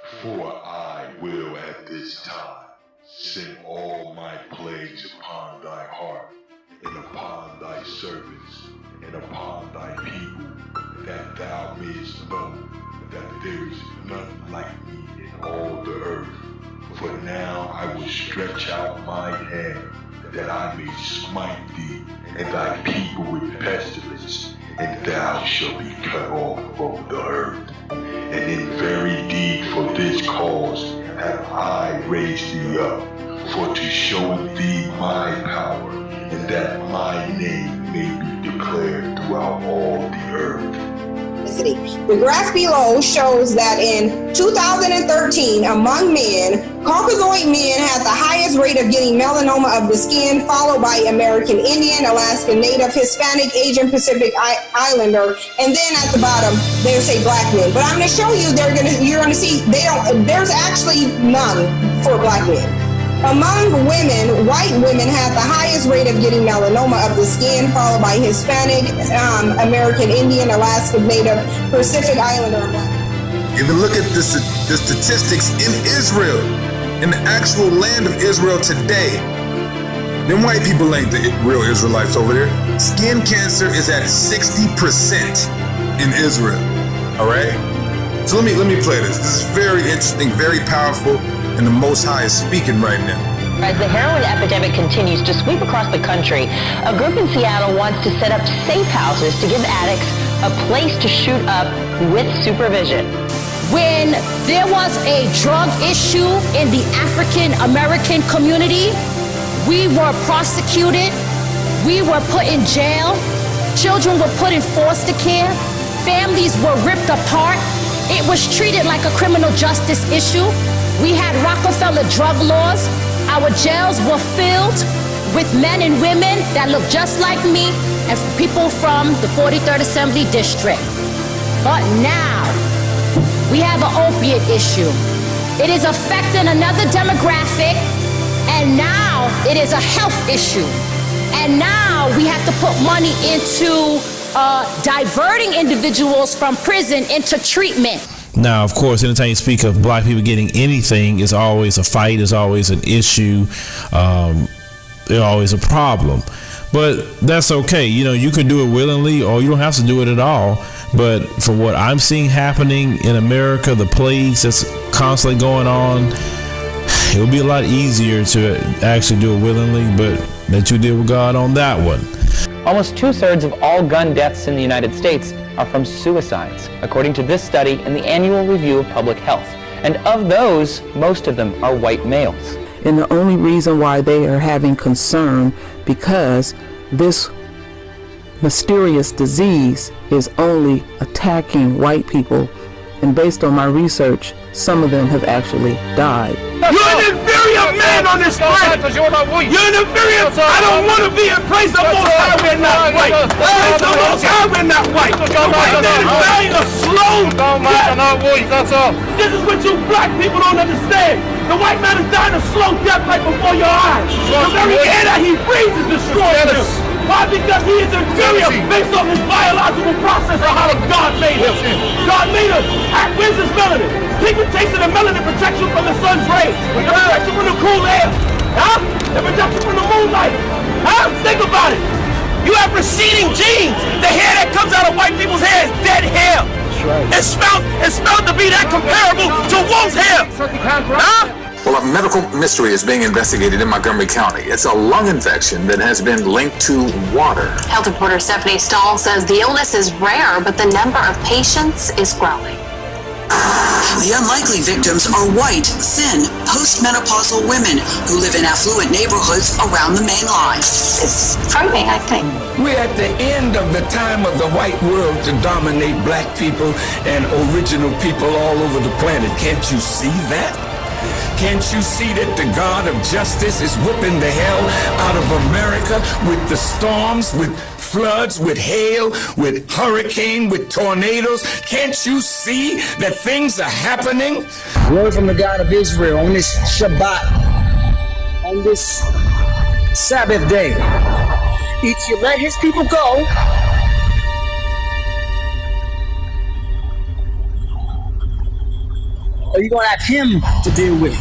For I will at this time send all my plagues upon thy heart, and upon thy servants, and upon thy people, that thou mayest know that there is none like me in all the earth. For now I will stretch out my hand, that I may smite thee and thy people with pestilence, and thou shalt be cut off from the earth. And in very deed for this cause have I raised thee up, for to show thee my power, and that my name may be declared throughout all the earth. The graph below shows that in 2013, among men, Caucasoid men had the highest rate of getting melanoma of the skin, followed by American Indian, Alaska Native, Hispanic, Asian Pacific Islander, and then at the bottom they'll say black men. But I'm going to show you, you're going to see there's actually none for black men. Among women, white women had the highest rate of getting melanoma of the skin, followed by Hispanic, American Indian, Alaska Native, Pacific Islander. If you look at the statistics in Israel, in the actual land of Israel today, them white people ain't the real Israelites over there. Skin cancer is at 60% in Israel. All right. So let me play this. This is very interesting, very powerful. And the Most High is speaking right now. As the heroin epidemic continues to sweep across the country, a group in Seattle wants to set up safe houses to give addicts a place to shoot up with supervision. When there was a drug issue in the African American community, we were prosecuted, we were put in jail, children were put in foster care, families were ripped apart. It was treated like a criminal justice issue. We had Rockefeller drug laws. Our jails were filled with men and women that looked just like me and people from the 43rd Assembly District. But now, we have an opiate issue. It is affecting another demographic, and now it is a health issue. And now we have to put money into diverting individuals from prison into treatment. Now, of course, anytime you speak of black people getting anything, it's always a fight, it's always an issue, it's always a problem. But that's okay. You know, you can do it willingly or you don't have to do it at all. But for what I'm seeing happening in America, the plagues that's constantly going on, it would be a lot easier to actually do it willingly, but that you did with God on that one. Almost 2/3 of all gun deaths in the United States are from suicides, according to this study in the Annual Review of Public Health. And of those, most of them are white males. And the only reason why they are having concern, because this mysterious disease is only attacking white people. And based on my research, some of them have actually died. You're an inferior man on this planet. You're an inferior. I don't want to be in place of Most High. We're not white. Place of Most High. We're not white. The white man is dying a slow death. This is what you black people don't understand. The white man is dying a slow death right before your eyes. The very air that he breathes is destroying him. Why? Because he is inferior based on his biological process of how God made him. God made him. Where's his melanin? Pigmentation and melanin protects you from the sun's rays. It protects you from the cool air. Huh? It protects you from the moonlight. Huh? Think about it. You have receding genes. The hair that comes out of white people's hair is dead hair. That's right. It's spelled to be that comparable to wolf's hair. Huh? Well, a medical mystery is being investigated in Montgomery County. It's a lung infection that has been linked to water. Health reporter Stephanie Stahl says the illness is rare, but the number of patients is growing. The unlikely victims are white, thin, postmenopausal women who live in affluent neighborhoods around the main line. It's frightening, I think. We're at the end of the time of the white world to dominate black people and original people all over the planet. Can't you see that? Can't you see that the God of justice is whipping the hell out of America with the storms, with floods, with hail, with hurricane, with tornadoes? Can't you see that things are happening? Word from the God of Israel on this Shabbat, on this Sabbath day. If you let his people go, or you're going to have him to deal with.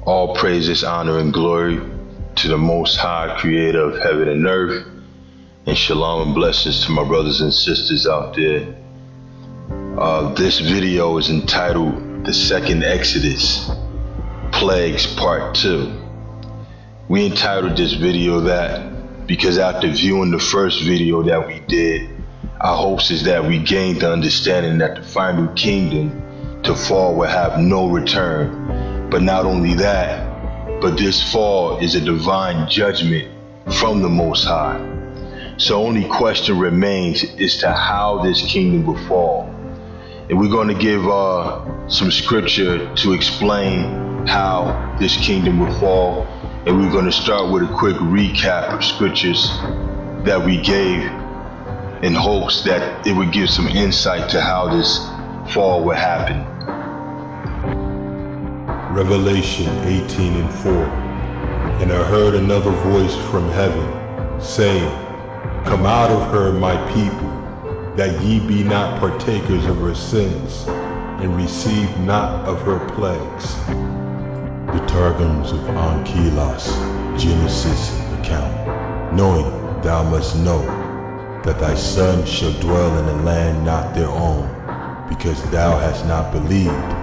All praises, honor, and glory to the Most High, Creator of heaven and earth, and shalom and blessings to my brothers and sisters out there. This video is entitled The Second Exodus, Plagues Part 2. We entitled this video that because after viewing the first video that we did, our hopes is that we gained the understanding that the final kingdom to fall will have no return. But not only that, but this fall is a divine judgment from the Most High. So only question remains as to how this kingdom will fall. And we're going to give some scripture to explain how this kingdom will fall. And we're going to start with a quick recap of scriptures that we gave in hopes that it would give some insight to how this fall will happen. Revelation 18:4. And I heard another voice from heaven, saying, Come out of her, my people, that ye be not partakers of her sins, and receive not of her plagues. The Targums of Ankylos, Genesis account. Knowing thou must know that thy son shall dwell in a land not their own, because thou hast not believed,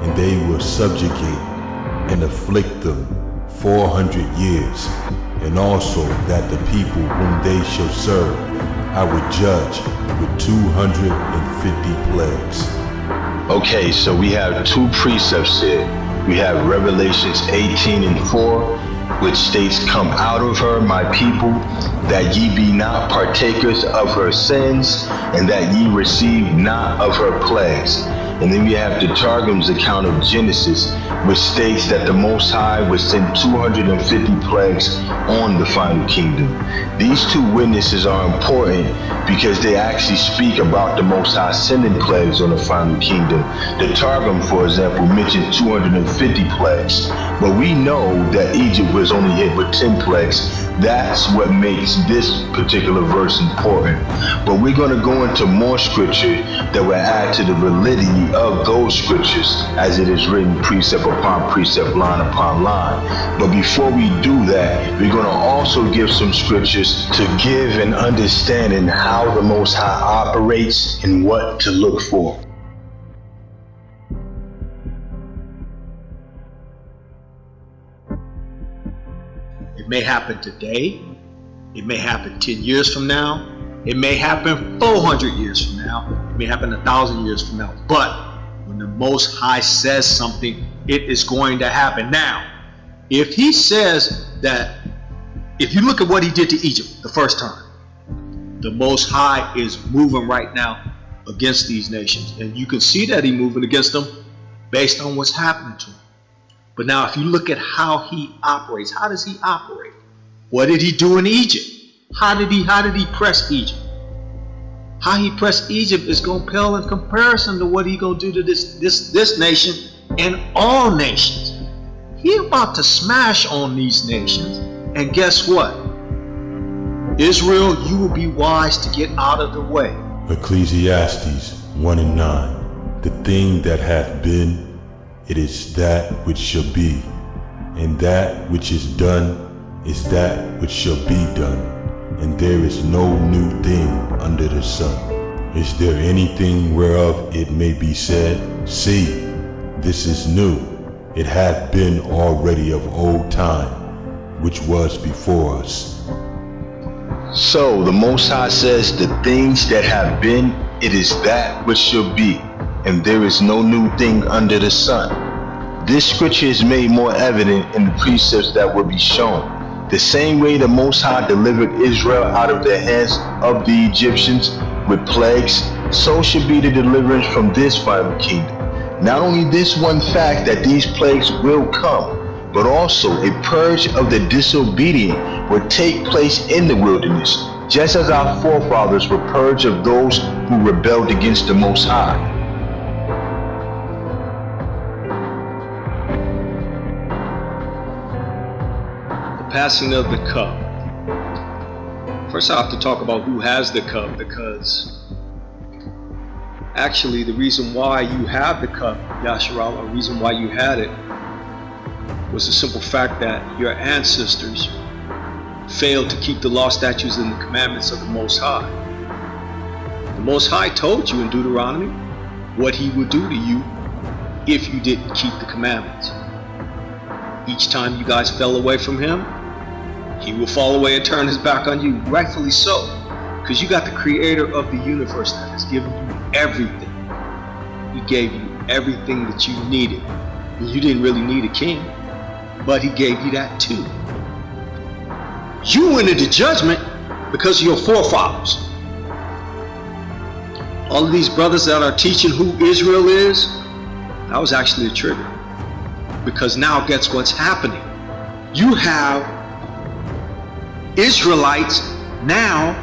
and they will subjugate and afflict them 400 years, and also that the people whom they shall serve I would judge with 250 plagues. Okay, so we have two precepts here. We have Revelations 18:4, which states, Come out of her, my people, that ye be not partakers of her sins, and that ye receive not of her plagues. And then we have the Targum's account of Genesis, which states that the Most High would send 250 plagues on the final kingdom. These two witnesses are important because they actually speak about the Most High sending plagues on the final kingdom. The Targum, for example, mentions 250 plagues, but we know that Egypt was only hit with 10 plagues. That's what makes this particular verse important. But we're going to go into more scripture that will add to the validity of those scriptures as it is written precept upon precept, line upon line. But before we do that, we're going to also give some scriptures to give an understanding how the Most High operates and what to look for. It may happen today, it may happen 10 years from now, it may happen 400 years from now, it may happen 1,000 years from now, but when the Most High says something, it is going to happen. Now, if he says that, if you look at what he did to Egypt the first time, the Most High is moving right now against these nations, and you can see that he's moving against them based on what's happening to him. But now if you look at how he operates, how does he operate? What did he do in Egypt? How did he press Egypt? How he pressed Egypt is going to pale in comparison to what he going to do to this nation and all nations. He about to smash on these nations. And guess what? Israel, you will be wise to get out of the way. Ecclesiastes 1:9. The thing that hath been, it is that which shall be, and that which is done is that which shall be done, and there is no new thing under the sun. Is there anything whereof it may be said, see, this is new, it hath been already of old time, which was before us. So the Most High says, the things that have been, it is that which shall be, and there is no new thing under the sun. This scripture is made more evident in the precepts that will be shown. The same way the Most High delivered Israel out of the hands of the Egyptians with plagues, so should be the deliverance from this final kingdom. Not only this one fact that these plagues will come, but also a purge of the disobedient will take place in the wilderness, just as our forefathers were purged of those who rebelled against the Most High. Passing of the cup. First I have to talk about who has the cup, because actually the reason why you have the cup, Yasharal, or reason why you had it, was the simple fact that your ancestors failed to keep the law, statutes, and the commandments of the Most High. The Most High told you in Deuteronomy what he would do to you if you didn't keep the commandments. Each time you guys fell away from him, he will fall away and turn his back on you, rightfully so, because you got the creator of the universe that has given you everything. He gave you everything that you needed. You didn't really need a king, but he gave you that too. You went into judgment because of your forefathers. All of these brothers that are teaching who Israel is, that was actually a trigger. Because now guess what's happening? You have Israelites now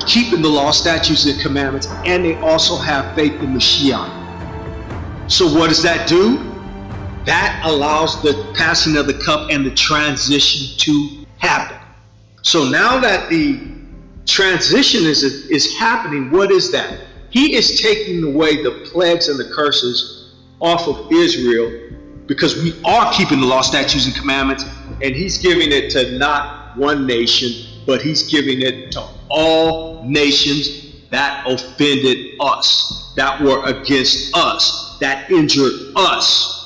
keeping the law, statutes, and commandments, and they also have faith in Mashiach. So what does that do? That allows the passing of the cup and the transition to happen. So now that the transition is happening, what is that? He is taking away the plagues and the curses off of Israel, because we are keeping the law, statutes, and commandments, and he's giving it to not one nation, but he's giving it to all nations that offended us, that were against us, that injured us.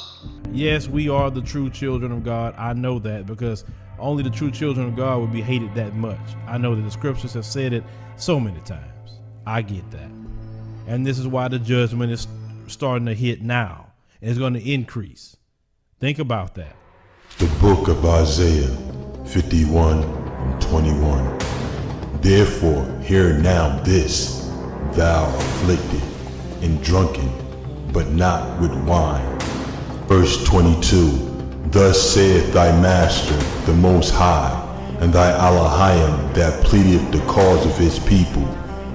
Yes, we are the true children of God. I know that, because only the true children of God would be hated that much. I know that the scriptures have said it so many times. I get that. And this is why the judgment is starting to hit now. And it's going to increase. Think about that. The book of Isaiah 51:21. Therefore, hear now this, thou afflicted and drunken, but not with wine. Verse 22. Thus saith thy master, the Most High, and thy Elohim that pleadeth the cause of his people.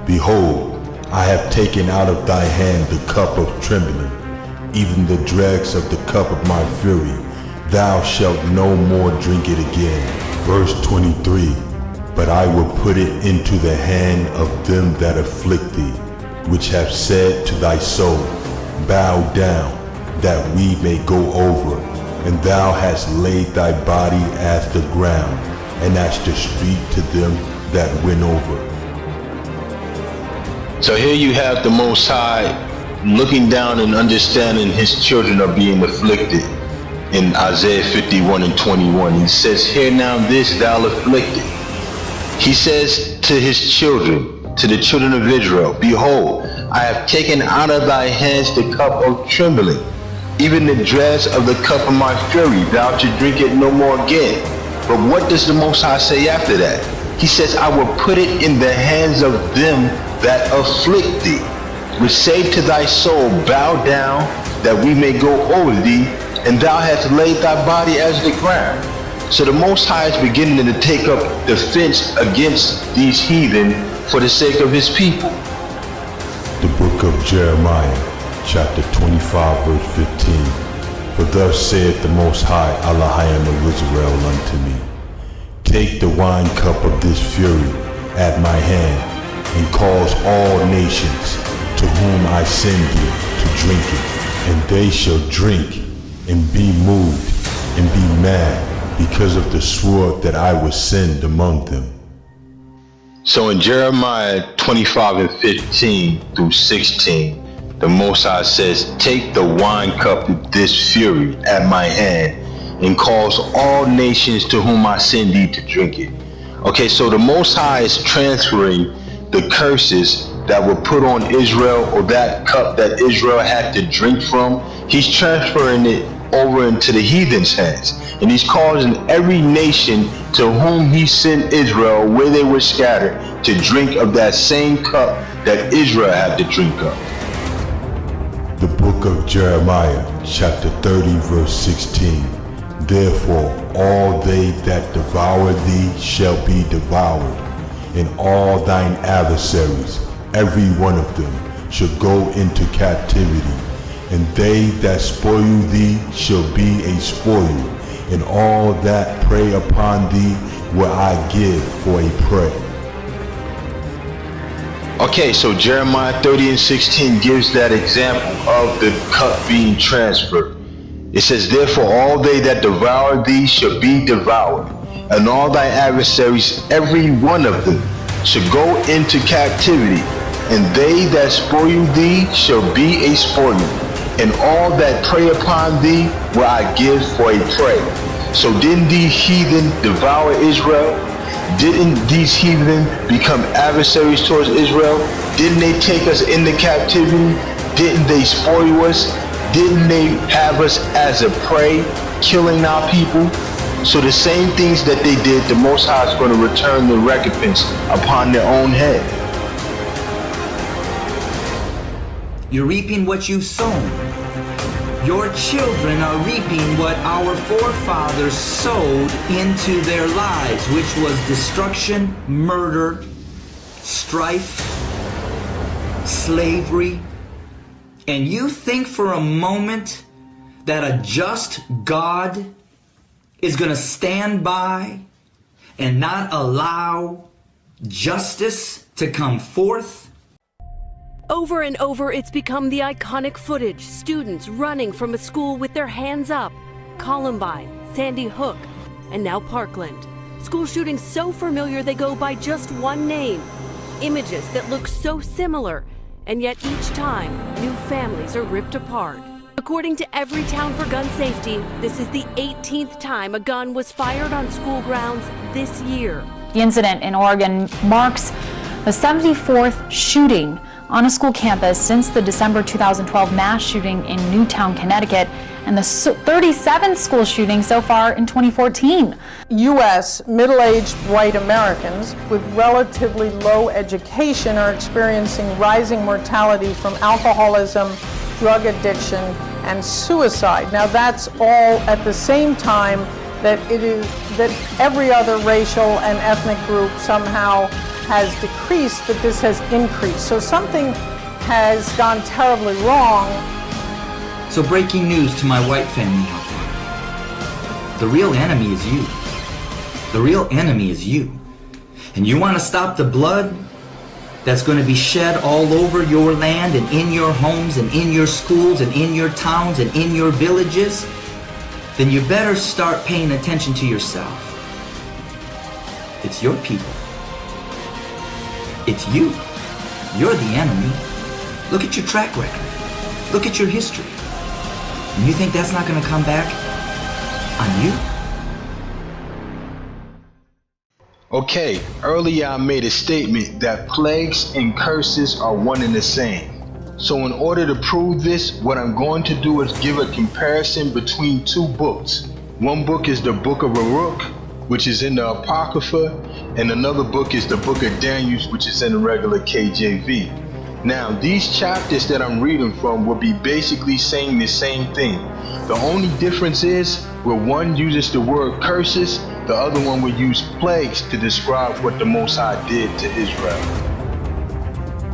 Behold, I have taken out of thy hand the cup of trembling, even the dregs of the cup of my fury. Thou shalt no more drink it again. Verse 23. But I will put it into the hand of them that afflict thee, which have said to thy soul, bow down, that we may go over. And thou hast laid thy body as the ground, and as the street to them that went over. So here you have the Most High looking down and understanding his children are being afflicted. In Isaiah 51:21, he says, hear now this, thou afflicted. He says to his children, to the children of Israel, behold, I have taken out of thy hands the cup of trembling, even the dregs of the cup of my fury. Thou shalt drink it no more again. But what does the Most High say after that? He says, I will put it in the hands of them that afflict thee, which say to thy soul, bow down, that we may go over thee, and thou hast laid thy body as the ground. So the Most High is beginning to take up defense against these heathen for the sake of his people. The book of Jeremiah, chapter 25, verse 15. For thus saith the Most High, Elohim of Israel, unto me, take the wine cup of this fury at my hand, and cause all nations to whom I send thee to drink it, and they shall drink and be moved and be mad because of the sword that I will send among them. So in Jeremiah 25 and 15 through 16, the Most High says, take the wine cup of this fury at my hand, and cause all nations to whom I send thee to drink it. Okay, so the Most High is transferring the curses that were put on Israel, or that cup that Israel had to drink from. He's transferring it over into the heathen's hands, and he's causing every nation to whom he sent Israel, where they were scattered, to drink of that same cup that Israel had to drink of. The book of Jeremiah, chapter 30, verse 16. Therefore all they that devour thee shall be devoured, and all thine adversaries, every one of them, shall go into captivity, and they that spoil thee shall be a spoil, and all that prey upon thee will I give for a prey. Okay, so Jeremiah 30 and 16 gives that example of the cup being transferred. It says, therefore all they that devour thee shall be devoured, and all thy adversaries, every one of them, shall go into captivity, and they that spoil thee shall be a spoil, and all that prey upon thee will I give for a prey. So didn't these heathen devour Israel? Didn't these heathen become adversaries towards Israel? Didn't they take us into captivity? Didn't they spoil us? Didn't they have us as a prey, killing our people? So the same things that they did, the Most High is going to return the recompense upon their own head. You're reaping what you've sown. Your children are reaping what our forefathers sowed into their lives, which was destruction, murder, strife, slavery. And you think for a moment that a just God is going to stand by and not allow justice to come forth? Over and over, it's become the iconic footage. Students running from a school with their hands up. Columbine, Sandy Hook, and now Parkland. School shootings so familiar they go by just one name. Images that look so similar, and yet each time, new families are ripped apart. According to Everytown for Gun Safety, this is the 18th time a gun was fired on school grounds this year. The incident in Oregon marks the 74th shooting on a school campus since the December 2012 mass shooting in Newtown, Connecticut, and the 37th school shooting so far in 2014. U.S. middle-aged white Americans with relatively low education are experiencing rising mortality from alcoholism, drug addiction, and suicide. Now that's all at the same time that every other racial and ethnic group somehow has decreased, but this has increased. So something has gone terribly wrong. So breaking news to my white family out there. The real enemy is you. The real enemy is you. And you want to stop the blood that's going to be shed all over your land and in your homes and in your schools and in your towns and in your villages? Then you better start paying attention to yourself. It's your people. It's you. You're the enemy. Look at your track record. Look at your history. And you think that's not going to come back on you? Okay, earlier I made a statement that plagues and curses are one and the same. So in order to prove this, what I'm going to do is give a comparison between two books. One book is the book of Baruch, which is in the Apocrypha, and another book is the book of Daniel, which is in the regular KJV. Now, these chapters that I'm reading from will be basically saying the same thing. The only difference is where one uses the word curses, the other one will use plagues to describe what the Most High did to Israel.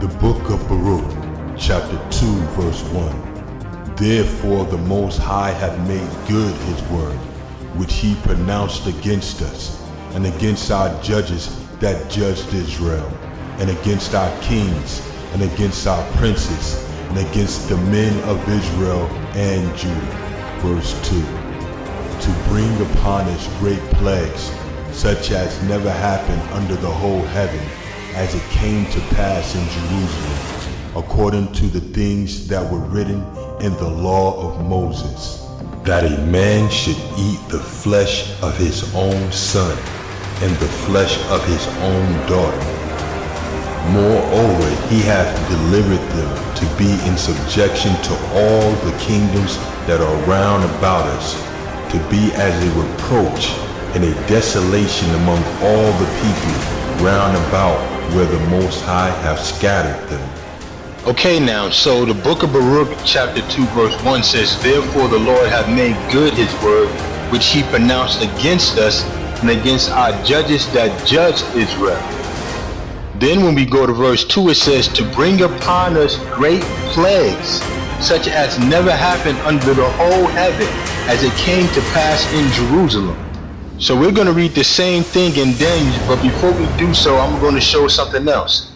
The book of Baruch, chapter 2, verse 1. Therefore the Most High hath made good his word, which he pronounced against us, and against our judges that judged Israel, and against our kings, and against our princes, and against the men of Israel and Judah. Verse 2. To bring upon us great plagues, such as never happened under the whole heaven, as it came to pass in Jerusalem, according to the things that were written in the law of Moses, that a man should eat the flesh of his own son, and the flesh of his own daughter. Moreover, he hath delivered them to be in subjection to all the kingdoms that are round about us, to be as a reproach and a desolation among all the people round about where the Most High hath scattered them. Okay, now, so the book of Baruch, chapter 2, verse 1 says, Therefore the Lord hath made good his word, which he pronounced against us, and against our judges that judged Israel. Then when we go to verse 2, it says, To bring upon us great plagues, such as never happened under the whole heaven, as it came to pass in Jerusalem. So we're going to read the same thing in Daniel, but before we do so, I'm going to show something else.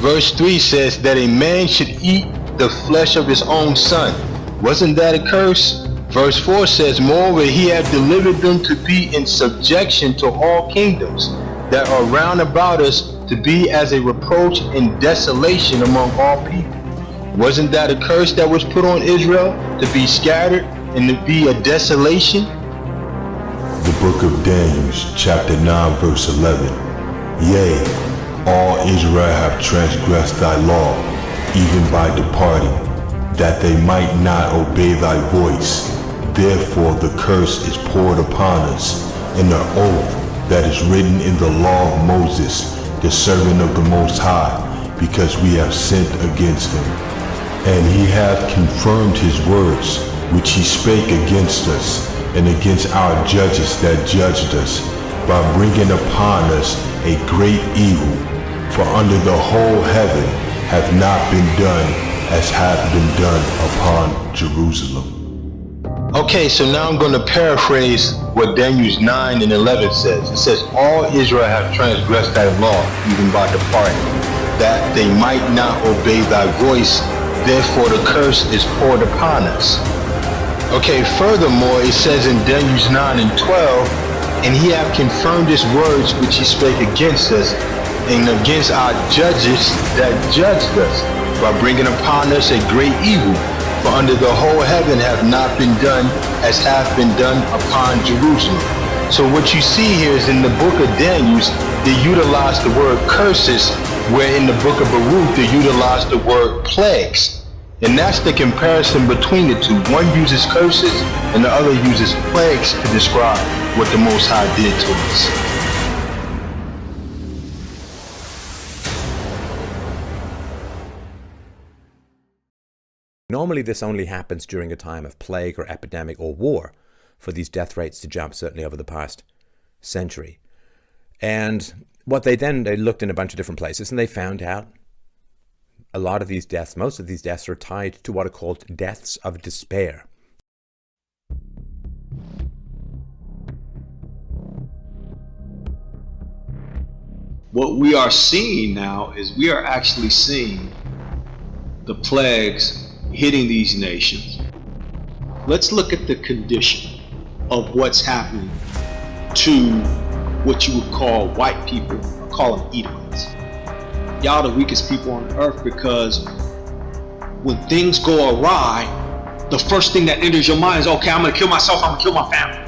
Verse 3 says that a man should eat the flesh of his own son. Wasn't that a curse? Verse 4 says, Moreover, he hath delivered them to be in subjection to all kingdoms that are round about us, to be as a reproach and desolation among all people. Wasn't that a curse that was put on Israel, to be scattered and to be a desolation? The book of Daniel, chapter 9, verse 11. Yea, all Israel have transgressed thy law, even by departing, that they might not obey thy voice. Therefore the curse is poured upon us, and the oath that is written in the law of Moses, the servant of the Most High, because we have sinned against him. And he hath confirmed his words, which he spake against us, and against our judges that judged us, by bringing upon us a great evil. For under the whole heaven hath not been done as hath been done upon Jerusalem. Okay, so now I'm going to paraphrase what Daniel 9 and 11 says. It says, All Israel have transgressed thy law, even by departing, that they might not obey thy voice. Therefore the curse is poured upon us. Okay, furthermore, it says in Daniel 9 and 12, And he hath confirmed his words which he spake against us, and against our judges that judged us, by bringing upon us a great evil. For under the whole heaven hath not been done as hath been done upon Jerusalem. So what you see here is in the book of Daniel, they utilize the word curses, where in the book of Baruch they utilize the word plagues. And that's the comparison between the two. One uses curses and the other uses plagues to describe what the Most High did to us. Normally this only happens during a time of plague or epidemic or war for these death rates to jump, certainly over the past century. And what they looked in a bunch of different places, and they found out a lot of these deaths, most of these deaths, are tied to what are called deaths of despair. What we are seeing now is we are actually seeing the plagues hitting these nations. Let's look at the condition of what's happening to what you would call white people, or call them Edomites. Y'all the weakest people on earth, because when things go awry, the first thing that enters your mind is, okay, I'm gonna kill myself, I'm gonna kill my family.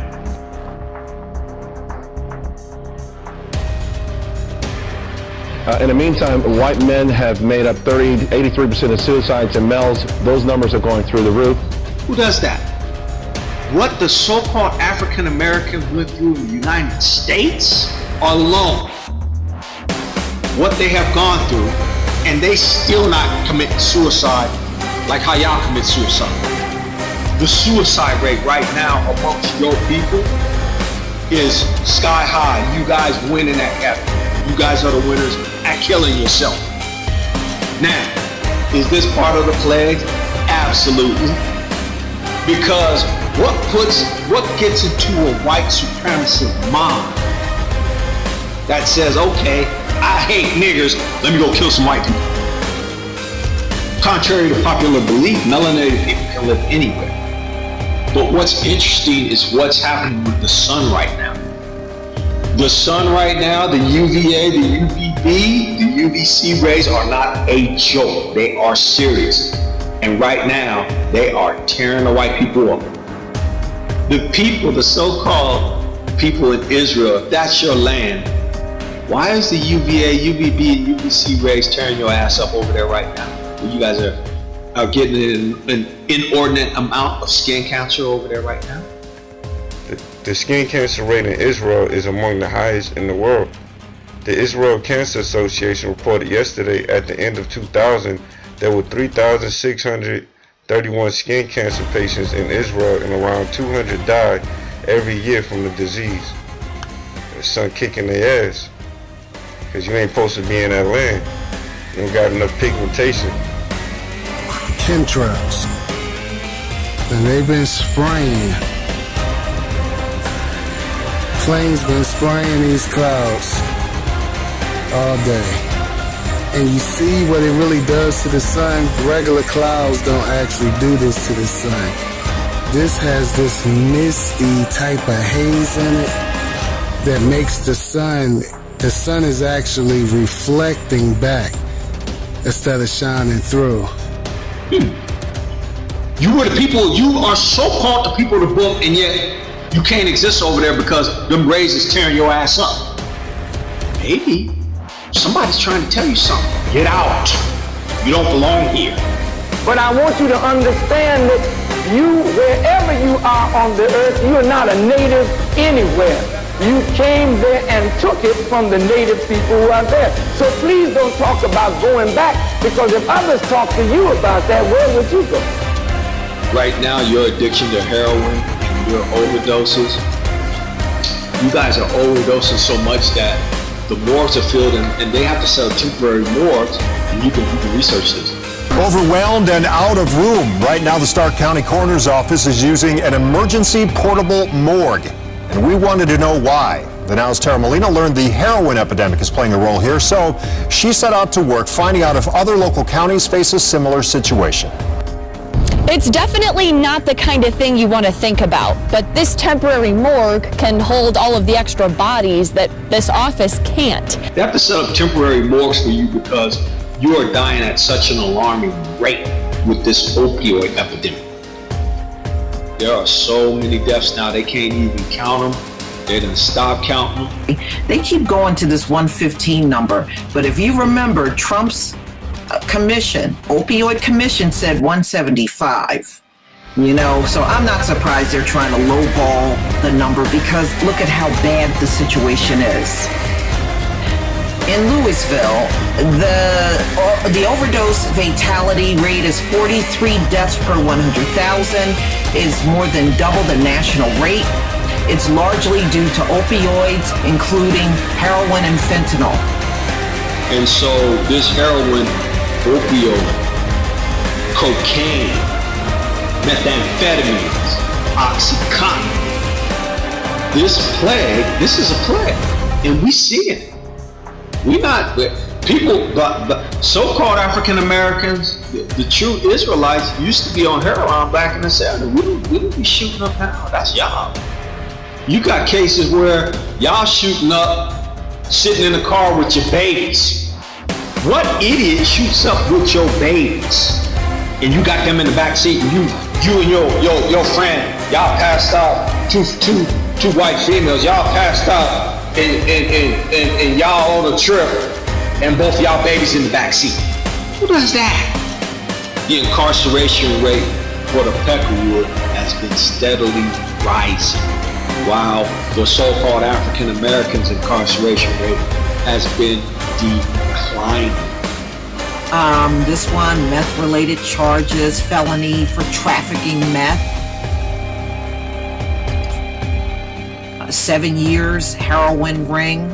In the meantime, white men have made up 83% of suicides in males. Those numbers are going through the roof. Who does that? What the so-called African Americans went through in the United States alone, what they have gone through, and they still not commit suicide like how y'all commit suicide. The suicide rate right now amongst your people is sky high. You guys winning at heaven. You guys are the winners at killing yourself. Now, is this part of the plague? Absolutely. Because what gets into a white supremacist mind that says, okay, I hate niggers, let me go kill some white people. Contrary to popular belief, melanated people can live anywhere. But what's interesting is what's happening with the sun right now. The sun right now, the UVA, the UVB, the UVC rays are not a joke. They are serious. And right now, they are tearing the white people up. The people, the so-called people in Israel, if that's your land, why is the UVA, UVB, and UVC rays tearing your ass up over there right now? You guys are getting an inordinate amount of skin cancer over there right now? The skin cancer rate in Israel is among the highest in the world. The Israel Cancer Association reported yesterday at the end of 2000 there were 3,631 skin cancer patients in Israel and around 200 died every year from the disease. The sun kicking their ass because you ain't supposed to be in that land. You don't got enough pigmentation. Chemtrails, and they've been spraying. Planes been spraying these clouds all day. And you see what it really does to the sun? Regular clouds don't actually do this to the sun. This has this misty type of haze in it that makes the sun is actually reflecting back instead of shining through. You were the people, you are so called the people of the book, and yet you can't exist over there because them rays is tearing your ass up. Maybe somebody's trying to tell you something. Get out. You don't belong here. But I want you to understand that you, wherever you are on the earth, you are not a native anywhere. You came there and took it from the native people who are there. So please don't talk about going back, because if others talk to you about that, where would you go? Right now, your addiction to heroin and your overdoses, you guys are overdosing so much that the morgues are filled and they have to set up temporary morgues, and you can research this. Overwhelmed and out of room. Right now, the Stark County Coroner's Office is using an emergency portable morgue. And we wanted to know why. The Now's Tara Molina learned the heroin epidemic is playing a role here, so she set out to work finding out if other local counties face a similar situation. It's definitely not the kind of thing you want to think about, but this temporary morgue can hold all of the extra bodies that this office can't. They have to set up temporary morgues for you because you are dying at such an alarming rate with this opioid epidemic. There are so many deaths now, they can't even count them. They done stop counting them. They keep going to this 115 number, but if you remember, Trump's commission, opioid commission, said 175. You know, so I'm not surprised they're trying to lowball the number, because look at how bad the situation is. In Louisville, the overdose fatality rate is 43 deaths per 100,000, is more than double the national rate. It's largely due to opioids, including heroin and fentanyl. And so this heroin, opioid, cocaine, methamphetamines, OxyContin, this is a plague, and we see it. But so-called African Americans, the true Israelites, used to be on heroin back in the 70s. We don't be shooting up now. That's y'all. You got cases where y'all shooting up, sitting in the car with your babies. What idiot shoots up with your babies? And you got them in the back seat, and you and your friend, y'all passed out. Two white females, y'all passed out. And y'all on a trip, and both of y'all babies in the back seat. Who does that? The incarceration rate for the Peckerwood has been steadily rising, while the so-called African Americans' incarceration rate has been declining. This one, meth-related charges, felony for trafficking meth. 7 years heroin ring.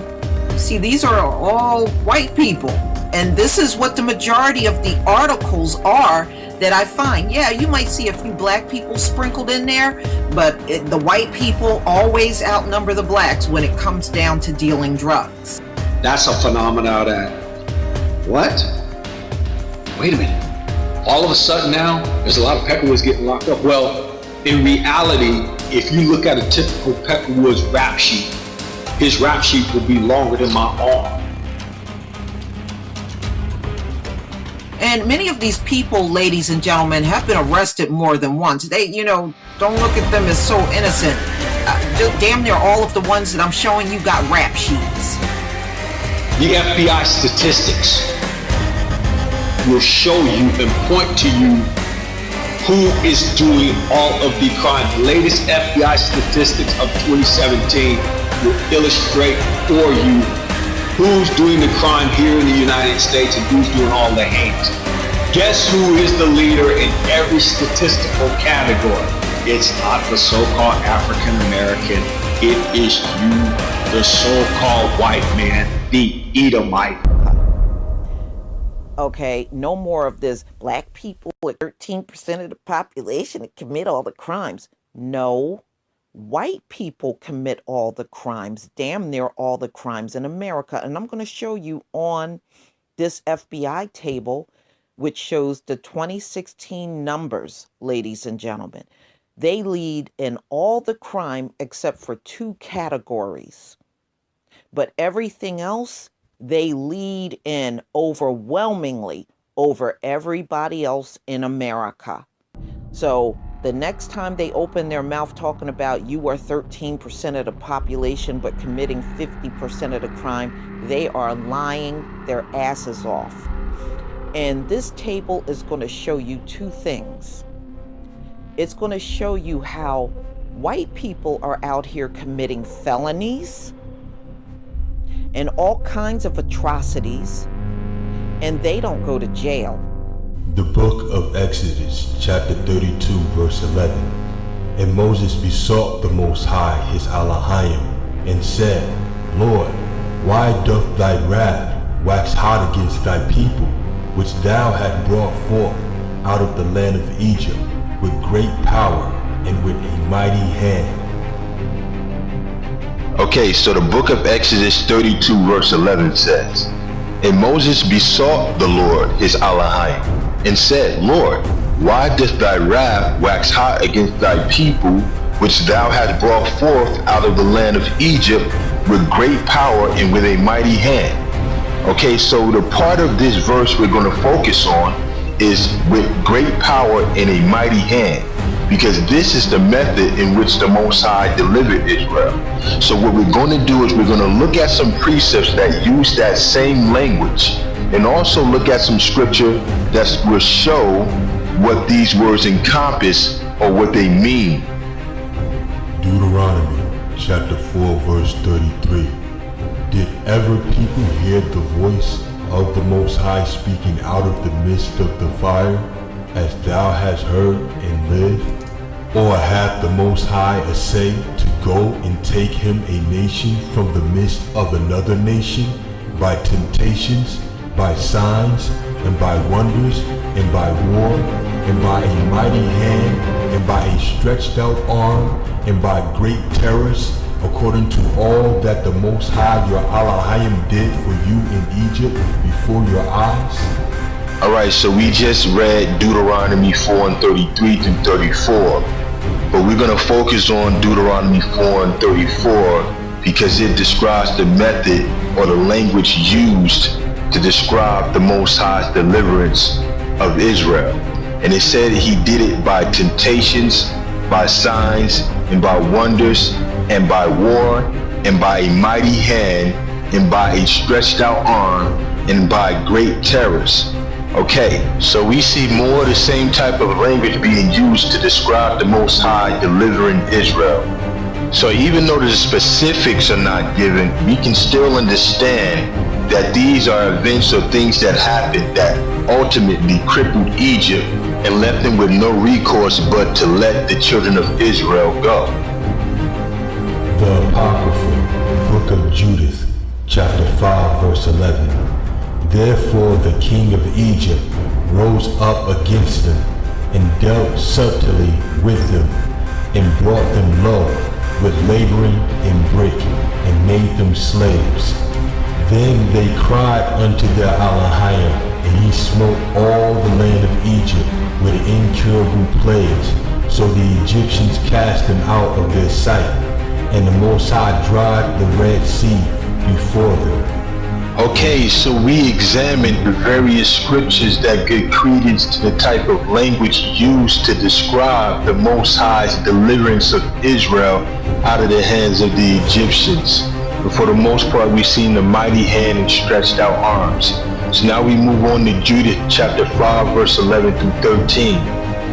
See, these are all white people. And this is what the majority of the articles are that I find. Yeah, you might see a few black people sprinkled in there, but the white people always outnumber the blacks when it comes down to dealing drugs. That's a phenomenon that, what? Wait a minute. All of a sudden now, there's a lot of Peckerwoods getting locked up. Well, in reality, if you look at a typical Peckerwoods rap sheet, his rap sheet will be longer than my arm. And many of these people, ladies and gentlemen, have been arrested more than once. They, don't look at them as so innocent. Damn near all of the ones that I'm showing you got rap sheets. The FBI statistics will show you and point to you who is doing all of the crime. The latest FBI statistics of 2017 will illustrate for you who's doing the crime here in the United States and who's doing all the hate. Guess who is the leader in every statistical category? It's not the so-called African American. It is you, the so-called white man, the Edomite. Okay, no more of this. Black people at 13% of the population that commit all the crimes. No. White people commit all the crimes, damn near all the crimes in America. And I'm going to show you on this FBI table, which shows the 2016 numbers, ladies and gentlemen. They lead in all the crime except for 2 categories. But everything else, they lead in overwhelmingly over everybody else in America. So the next time they open their mouth talking about you are 13% of the population but committing 50% of the crime, they are lying their asses off. And this table is going to show you 2 things. It's going to show you how white people are out here committing felonies and all kinds of atrocities, and they don't go to jail. The book of Exodus, chapter 32, verse 11. And Moses besought the Most High, his Elohim, and said, Lord, why doth thy wrath wax hot against thy people, which thou hast brought forth out of the land of Egypt, with great power and with a mighty hand? Okay, so the book of Exodus 32, verse 11 says, And Moses besought the Lord, his Elohim, and said, Lord, why doth thy wrath wax hot against thy people, which thou hast brought forth out of the land of Egypt with great power and with a mighty hand? Okay, so the part of this verse we're going to focus on is with great power and a mighty hand, because this is the method in which the Most High delivered Israel. So what we're going to do is we're going to look at some precepts that use that same language, and also look at some scripture that will show what these words encompass or what they mean. Deuteronomy chapter 4, verse 33. Did ever people hear the voice of the Most High speaking out of the midst of the fire, as thou hast heard and lived? Or hath the Most High essayed to go and take him a nation from the midst of another nation, by temptations, by signs, and by wonders, and by war, and by a mighty hand, and by a stretched out arm, and by great terrors, according to all that the Most High your Elohim did for you in Egypt before your eyes? Alright, so we just read Deuteronomy 4 and 33 through 34. But we're going to focus on Deuteronomy 4 and 34 because it describes the method or the language used to describe the Most High's deliverance of Israel. And it said he did it by temptations, by signs, and by wonders, and by war, and by a mighty hand, and by a stretched out arm, and by great terrors. Okay, so we see more of the same type of language being used to describe the Most High delivering Israel. So even though the specifics are not given, we can still understand that these are events or things that happened that ultimately crippled Egypt and left them with no recourse but to let the children of Israel go. The Apocrypha, Book of Judith, chapter 5, verse 11. Therefore the king of Egypt rose up against them, and dealt subtly with them, and brought them low with laboring and brick, and made them slaves. Then they cried unto their Elohim, and he smote all the land of Egypt with incurable plagues. So the Egyptians cast them out of their sight, and the Most High dried the Red Sea before them. Okay, so we examined the various scriptures that give credence to the type of language used to describe the Most High's deliverance of Israel out of the hands of the Egyptians. But for the most part, we've seen the mighty hand and stretched out arms. So now we move on to Judith chapter 5, verse 11 through 13.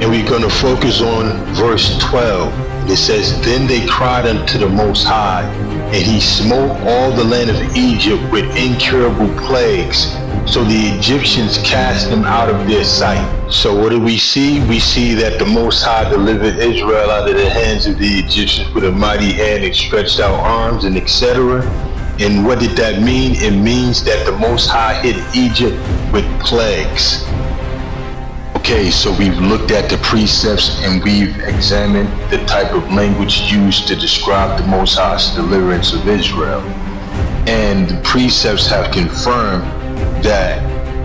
And we're going to focus on verse 12. It says, Then they cried unto the Most High, and he smote all the land of Egypt with incurable plagues. So the Egyptians cast them out of their sight. So what do we see? We see that the Most High delivered Israel out of the hands of the Egyptians with a mighty hand and stretched out arms and etc. And what did that mean? It means that the Most High hit Egypt with plagues. Okay, so we've looked at the precepts and we've examined the type of language used to describe the Most High's deliverance of Israel. And the precepts have confirmed that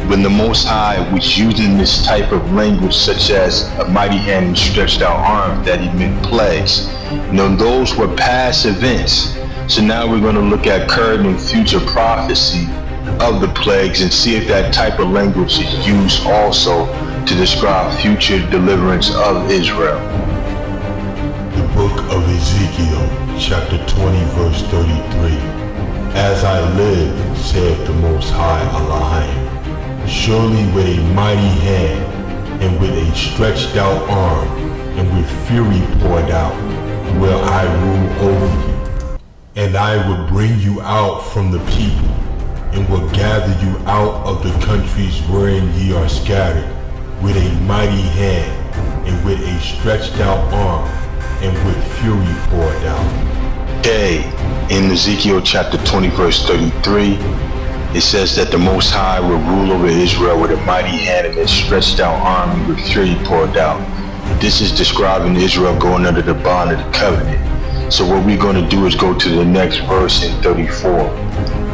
when the Most High was using this type of language, such as a mighty hand and stretched out arm, that he meant plagues. Now those were past events. So now we're going to look at current and future prophecy of the plagues and see if that type of language is used also to describe future deliverance of Israel. The book of Ezekiel, chapter 20, verse 33. As I live, saith the Most High Elohim, surely with a mighty hand, and with a stretched out arm, and with fury poured out, will I rule over you. And I will bring you out from the people, and will gather you out of the countries wherein ye are scattered, with a mighty hand, and with a stretched out arm, and with fury poured out. Okay, in Ezekiel chapter 20 verse 33, it says that the Most High will rule over Israel with a mighty hand and a stretched out arm and with fury poured out. This is describing Israel going under the bond of the covenant. So what we're going to do is go to the next verse in 34.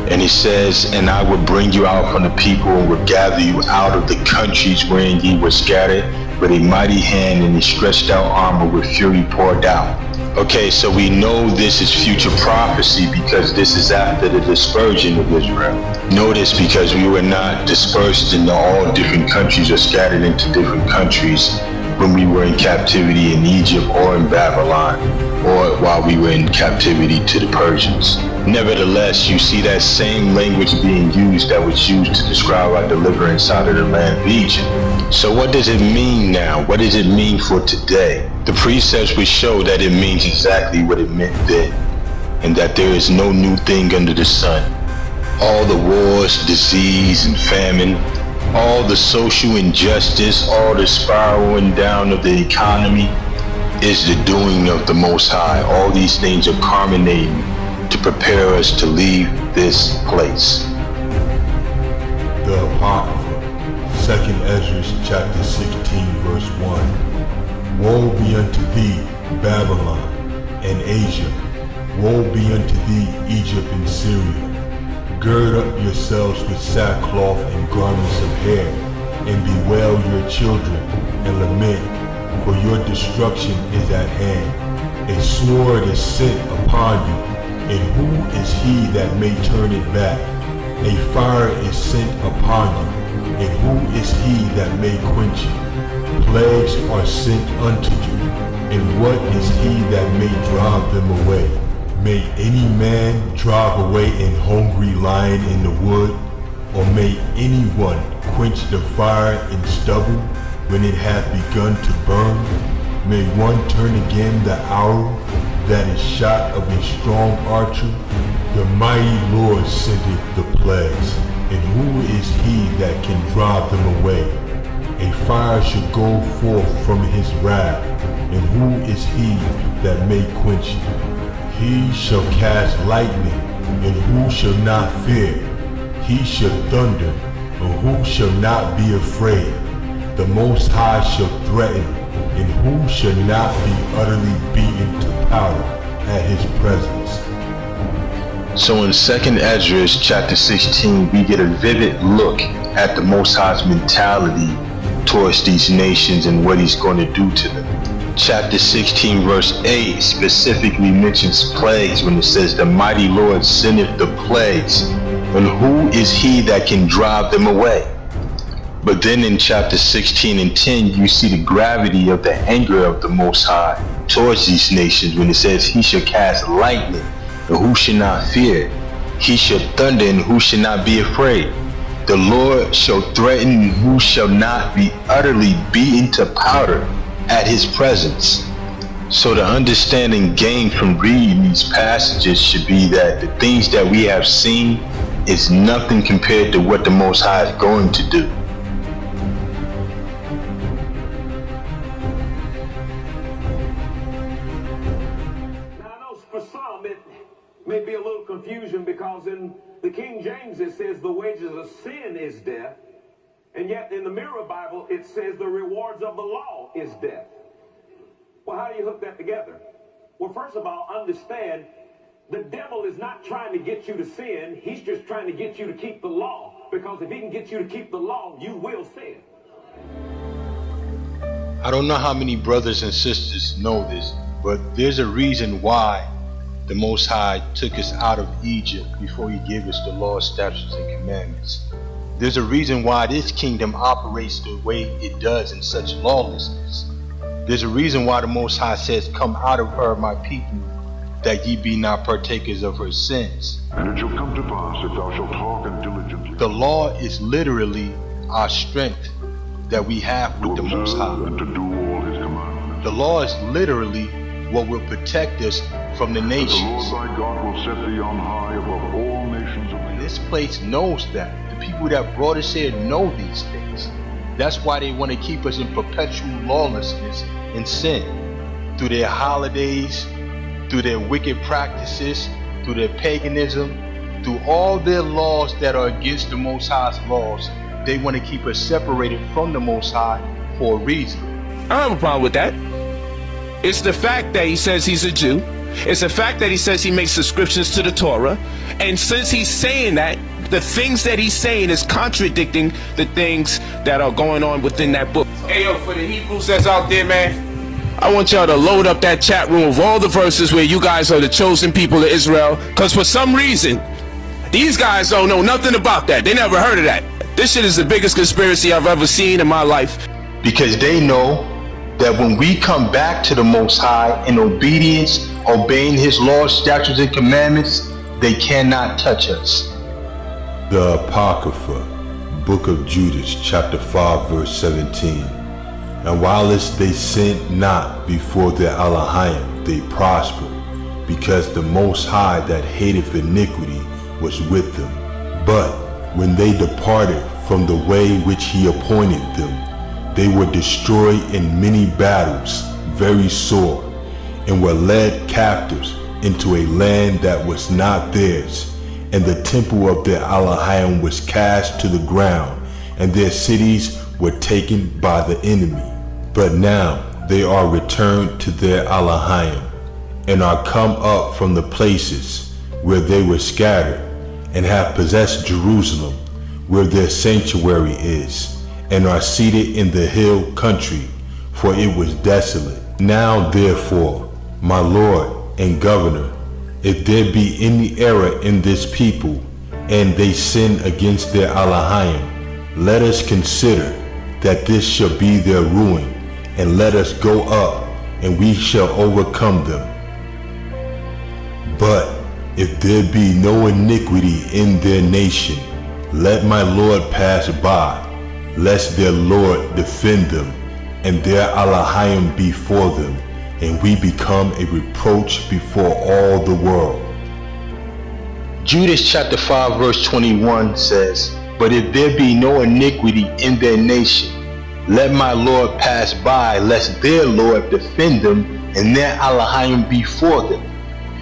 And he says, And I will bring you out from the people, and will gather you out of the countries wherein ye were scattered, with a mighty hand and a stretched out arm with fury poured out. Okay, so we know this is future prophecy because this is after the dispersion of Israel. Notice, because we were not dispersed into all different countries or scattered into different countries when we were in captivity in Egypt or in Babylon, or while we were in captivity to the Persians. Nevertheless, you see that same language being used that was used to describe our deliverance out of the land of Egypt. So what does it mean now? What does it mean for today? The precepts would show that it means exactly what it meant then, and that there is no new thing under the sun. All the wars, disease, and famine, all the social injustice, all the spiraling down of the economy is the doing of the Most High. All these things are culminating to prepare us to leave this place. The Apocrypha, 2nd Ezra chapter 16 verse 1. Woe be unto thee, Babylon and Asia. Woe be unto thee, Egypt and Syria. Gird up yourselves with sackcloth and garments of hair, and bewail your children, and lament, for your destruction is at hand. A sword is sent upon you, and who is he that may turn it back? A fire is sent upon you, and who is he that may quench it? Plagues are sent unto you, and what is he that may drive them away? May any man drive away an hungry lion in the wood, or may anyone quench the fire in stubble when it hath begun to burn? May one turn again the arrow that is shot of a strong archer? The mighty Lord sendeth the plagues, and who is he that can drive them away? A fire shall go forth from his wrath, and who is he that may quench it? He shall cast lightning, and who shall not fear? He shall thunder, and who shall not be afraid? The Most High shall threaten, and who shall not be utterly beaten to powder at his presence? So in 2nd Ezra chapter 16, we get a vivid look at the Most High's mentality towards these nations and what he's going to do to them. Chapter 16 verse 8 specifically mentions plagues when it says, the mighty Lord sendeth the plagues, and who is he that can drive them away? But then in chapter 16 and 10, you see the gravity of the anger of the Most High towards these nations when it says, he shall cast lightning, and who shall not fear? He shall thunder, and who shall not be afraid? The Lord shall threaten, and who shall not be utterly beaten to powder at his presence. So the understanding gained from reading these passages should be that the things that we have seen is nothing compared to what the Most High is going to do. May be a little confusion because in the King James it says the wages of sin is death, and yet in the Mirror Bible it says the rewards of the law is death. Well, how do you hook that together? Well, first of all, understand the devil is not trying to get you to sin. He's just trying to get you to keep the law, because if he can get you to keep the law, you will sin. I don't know how many brothers and sisters know this, but there's a reason why the Most High took us out of Egypt before he gave us the law, statutes, and commandments. There's a reason why this kingdom operates the way it does in such lawlessness. There's a reason why the Most High says, come out of her, my people, that ye be not partakers of her sins. And it shall come to pass, if thou shalt hearken diligently. The law is literally our strength that we have with the Most High. And to do all his commandments. The law is literally what will protect us from the nations. The Lord thy God will set thee on high above all nations of the earth. This place knows that. The people that brought us here know these things. That's why they want to keep us in perpetual lawlessness and sin. Through their holidays, through their wicked practices, through their paganism, through all their laws that are against the Most High's laws, they want to keep us separated from the Most High for a reason. I don't have a problem with that. It's the fact that he says he's a Jew. It's the fact that he says he makes subscriptions to the Torah. And since he's saying that, the things that he's saying is contradicting the things that are going on within that book. Hey, yo, for the Hebrews that's out there, man, I want y'all to load up that chat room of all the verses where you guys are the chosen people of Israel. Because for some reason, these guys don't know nothing about that. They never heard of that. This shit is the biggest conspiracy I've ever seen in my life. Because they know that when we come back to the Most High in obedience, obeying his laws, statutes, and commandments, they cannot touch us. The Apocrypha, Book of Judas, chapter 5, verse 17. And whilst they sinned not before their Elohim, they prospered, because the Most High that hateth iniquity was with them. But when they departed from the way which he appointed them, they were destroyed in many battles, very sore, and were led captives into a land that was not theirs. And the temple of their Elohim was cast to the ground, and their cities were taken by the enemy. But now they are returned to their Elohim, and are come up from the places where they were scattered, and have possessed Jerusalem, where their sanctuary is, and are seated in the hill country, for it was desolate. Now therefore, my Lord and Governor, if there be any error in this people, and they sin against their Elohim, let us consider that this shall be their ruin, and let us go up, and we shall overcome them. But if there be no iniquity in their nation, let my Lord pass by, lest their Lord defend them, and their Elohim be for them, and we become a reproach before all the world. Judas chapter 5 verse 21 says, But if there be no iniquity in their nation, let my Lord pass by, lest their Lord defend them, and their Elohim be for them.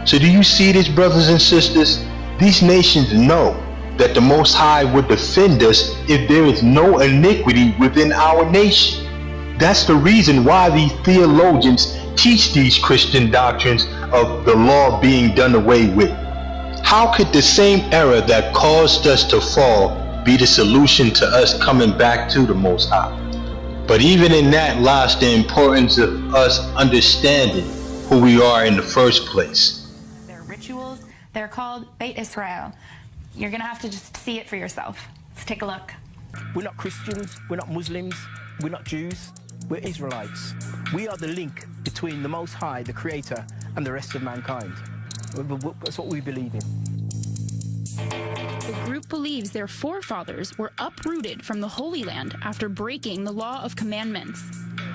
So do you see this, brothers and sisters? These nations know that the Most High would defend us if there is no iniquity within our nation. That's the reason why these theologians teach these Christian doctrines of the law being done away with. How could the same error that caused us to fall be the solution to us coming back to the Most High? But even in that lies the importance of us understanding who we are in the first place. Their rituals, they're called Beit Israel. You're going to have to just see it for yourself. Let's take a look. We're not Christians, we're not Muslims, we're not Jews, we're Israelites. We are the link between the Most High, the Creator, and the rest of mankind. That's what we believe in. The group believes their forefathers were uprooted from the Holy Land after breaking the law of commandments.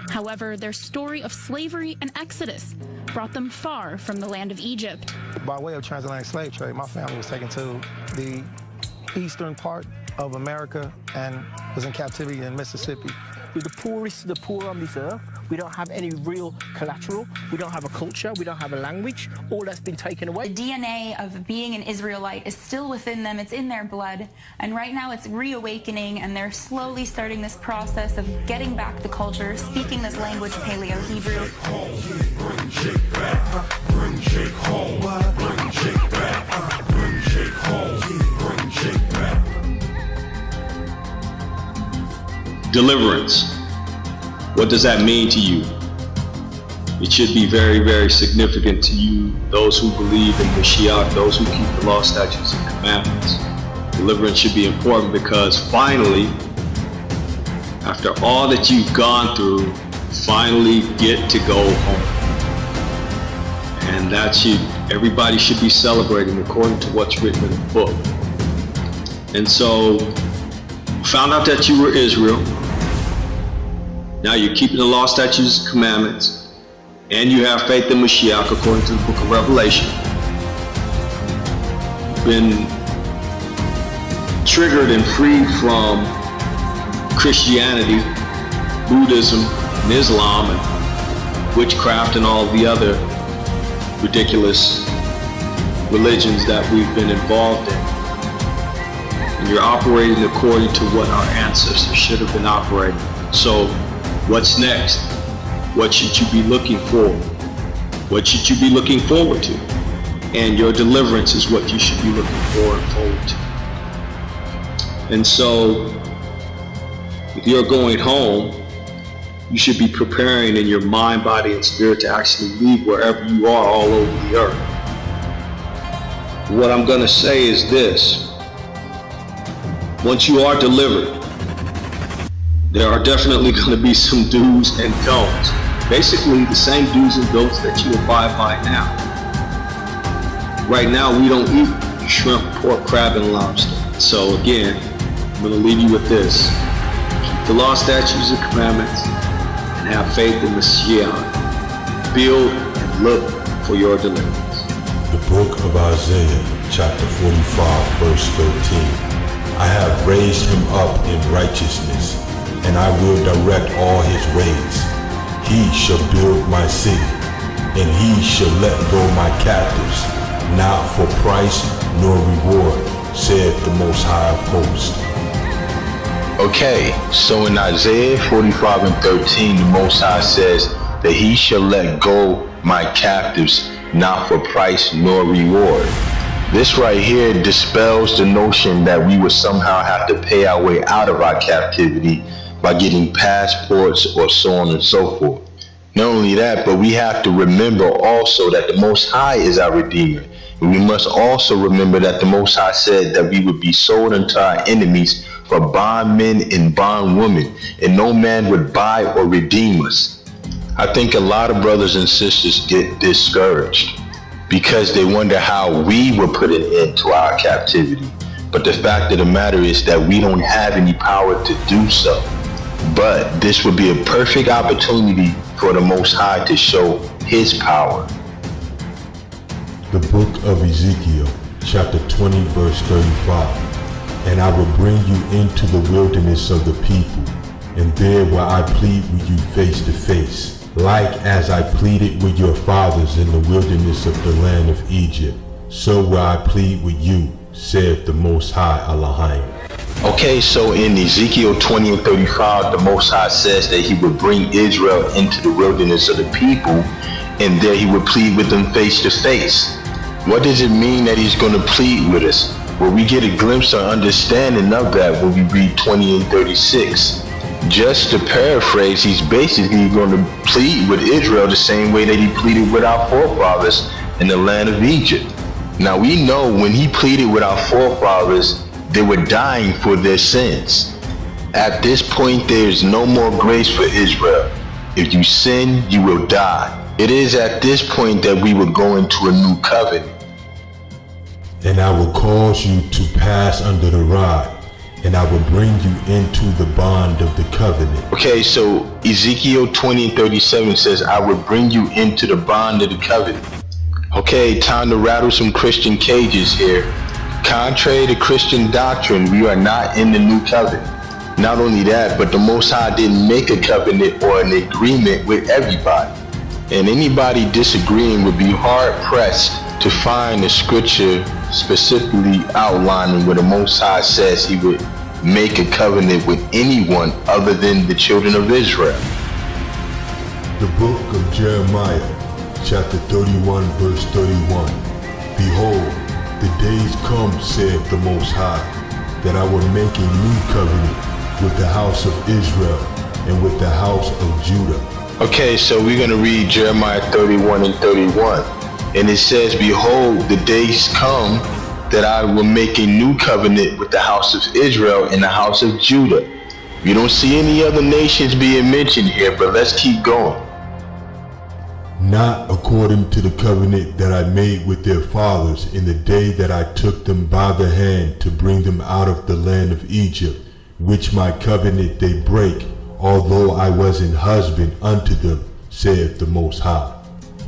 However, their story of slavery and exodus brought them far from the land of Egypt. By way of transatlantic slave trade, my family was taken to the eastern part of America and was in captivity in Mississippi. We're the poorest of the poor on this earth. We don't have any real collateral. We don't have a culture. We don't have a language. All that's been taken away. The DNA of being an Israelite is still within them. It's in their blood. And right now it's reawakening, and they're slowly starting this process of getting back the culture, speaking this language, Paleo-Hebrew. Bring Jake back. Bring Jake home. Bring Jake back. Bring Jake home. Bring Jake back. Deliverance. What does that mean to you? It should be very, very significant to you, those who believe in Mashiach, those who keep the law, statutes, and commandments. Deliverance should be important because finally, after all that you've gone through, finally get to go home. And that everybody should be celebrating according to what's written in the book. And so, found out that you were Israel. Now you're keeping the law, statutes, and commandments, and you have faith in Mashiach according to the book of Revelation. Been triggered and freed from Christianity, Buddhism, and Islam, and witchcraft, and all the other ridiculous religions that we've been involved in. And you're operating according to what our ancestors should have been operating. So, what's next? What should you be looking for? What should you be looking forward to? And your deliverance is what you should be looking forward to. And so, if you're going home, you should be preparing in your mind, body, and spirit to actually leave wherever you are all over the earth. What I'm going to say is this. Once you are delivered, there are definitely going to be some do's and don'ts. Basically, the same do's and don'ts that you abide by now. Right now, we don't eat shrimp, pork, crab, and lobster. So again, I'm going to leave you with this. Keep the law, statutes, and commandments, and have faith in the Mashiach. Build and look for your deliverance. The book of Isaiah, chapter 45, verse 13. I have raised him up in righteousness, and I will direct all his ways. He shall build my city, and he shall let go my captives, not for price nor reward, saith the Most High of Hosts. Okay, so in Isaiah 45 and 13, the Most High says that he shall let go my captives, not for price nor reward. This right here dispels the notion that we would somehow have to pay our way out of our captivity by getting passports or so on and so forth. Not only that, but we have to remember also that the Most High is our Redeemer. And we must also remember that the Most High said that we would be sold unto our enemies for bondmen and bondwomen, and no man would buy or redeem us. I think a lot of brothers and sisters get discouraged because they wonder how we will put an end to our captivity. But the fact of the matter is that we don't have any power to do so. But this would be a perfect opportunity for the Most High to show his power. The book of Ezekiel, chapter 20, verse 35. And I will bring you into the wilderness of the people, and there will I plead with you face to face, Like as I pleaded with your fathers in the wilderness of the land of Egypt, so will I plead with you, saith the Most High Elohim. Okay, so in Ezekiel 20 and 35, the Most High says that he would bring Israel into the wilderness of the people, and there he would plead with them face to face. What does it mean that he's going to plead with us? Well, we get a glimpse or understanding of that when we read 20 and 36. Just to paraphrase, he's basically going to plead with Israel the same way that he pleaded with our forefathers in the land of Egypt. Now we know when he pleaded with our forefathers, they were dying for their sins. At this point, there is no more grace for Israel. If you sin, you will die. It is at this point that we will go into a new covenant. And I will cause you to pass under the rod, and I will bring you into the bond of the covenant. Okay, so Ezekiel 20 and 37 says, I will bring you into the bond of the covenant. Okay, time to rattle some Christian cages here. Contrary to Christian doctrine, we are not in the new covenant. Not only that, but the Most High didn't make a covenant or an agreement with everybody. And anybody disagreeing would be hard pressed to find a scripture specifically outlining where the Most High says he would make a covenant with anyone other than the children of Israel. The book of Jeremiah, chapter 31, verse 31. Behold, the days come, saith the Most High, that I will make a new covenant with the house of Israel and with the house of Judah. Okay, so we're going to read Jeremiah 31 and 31. And it says, behold, the days come that I will make a new covenant with the house of Israel and the house of Judah. You don't see any other nations being mentioned here, but let's keep going. Not according to the covenant that I made with their fathers in the day that I took them by the hand to bring them out of the land of Egypt, which my covenant they break, although I was an husband unto them, saith the Most High.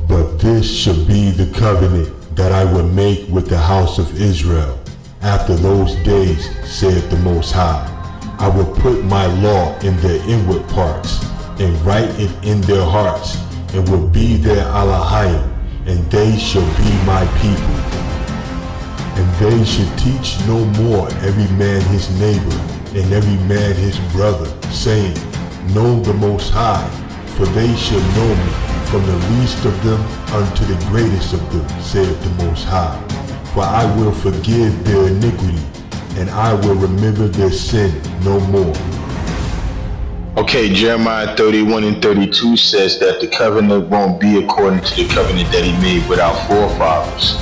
But this shall be the covenant that I will make with the house of Israel. After those days, saith the Most High, I will put my law in their inward parts, and write it in their hearts, and will be their Elohim, and they shall be my people. And they shall teach no more every man his neighbor, and every man his brother, saying, Know the Most High, for they shall know me, from the least of them unto the greatest of them, saith the Most High. For I will forgive their iniquity, and I will remember their sin no more. Okay, Jeremiah 31 and 32 says that the covenant won't be according to the covenant that he made with our forefathers.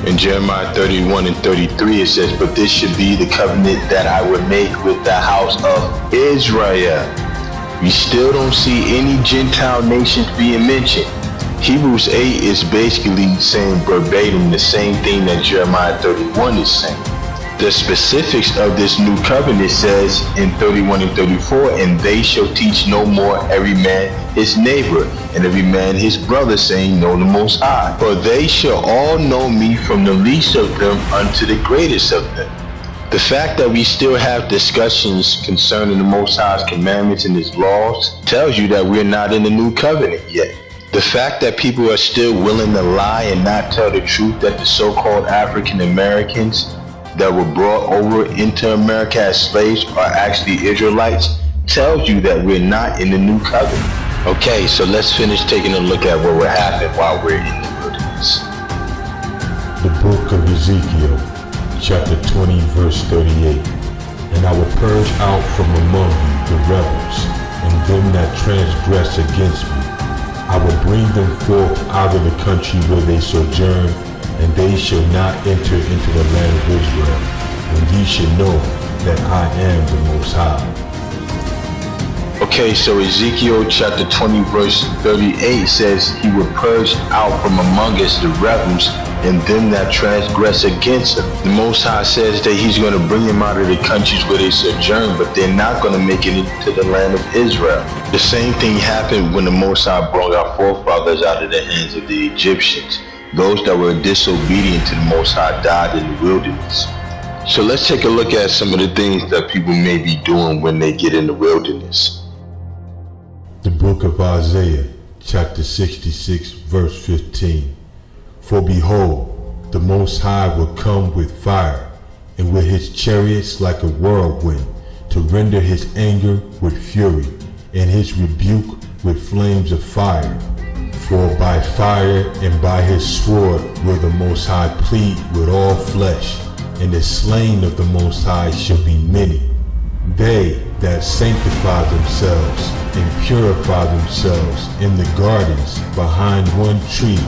In Jeremiah 31 and 33 it says, but this should be the covenant that I would make with the house of Israel. We still don't see any Gentile nations being mentioned. Hebrews 8 is basically saying verbatim the same thing that Jeremiah 31 is saying. The specifics of this new covenant says in 31 and 34, and they shall teach no more every man his neighbor, and every man his brother, saying, Know the Most High. For they shall all know me, from the least of them unto the greatest of them. The fact that we still have discussions concerning the Most High's commandments and his laws tells you that we're not in the new covenant yet. The fact that people are still willing to lie and not tell the truth that the so-called African Americans that were brought over into America as slaves are actually Israelites tells you that we're not in the new covenant. Okay, so let's finish taking a look at what will happen while we're in the wilderness. The book of Ezekiel, chapter 20, verse 38. And I will purge out from among you the rebels, and them that transgress against me. I will bring them forth out of the country where they sojourn, and they shall not enter into the land of Israel, and ye shall know that I am the Most High. Okay, so Ezekiel chapter 20 verse 38 says he will purge out from among us the rebels and them that transgress against him. The Most High says that he's going to bring them out of the countries where they sojourn, but they're not going to make it into the land of Israel. The same thing happened when the Most High brought our forefathers out of the hands of the Egyptians. Those that were disobedient to the Most High died in the wilderness. So let's take a look at some of the things that people may be doing when they get in the wilderness. The book of Isaiah, chapter 66, verse 15. For behold, the Most High will come with fire, and with his chariots like a whirlwind, to render his anger with fury, and his rebuke with flames of fire. For by fire and by his sword will the Most High plead with all flesh, and the slain of the Most High shall be many. They that sanctify themselves and purify themselves in the gardens behind one tree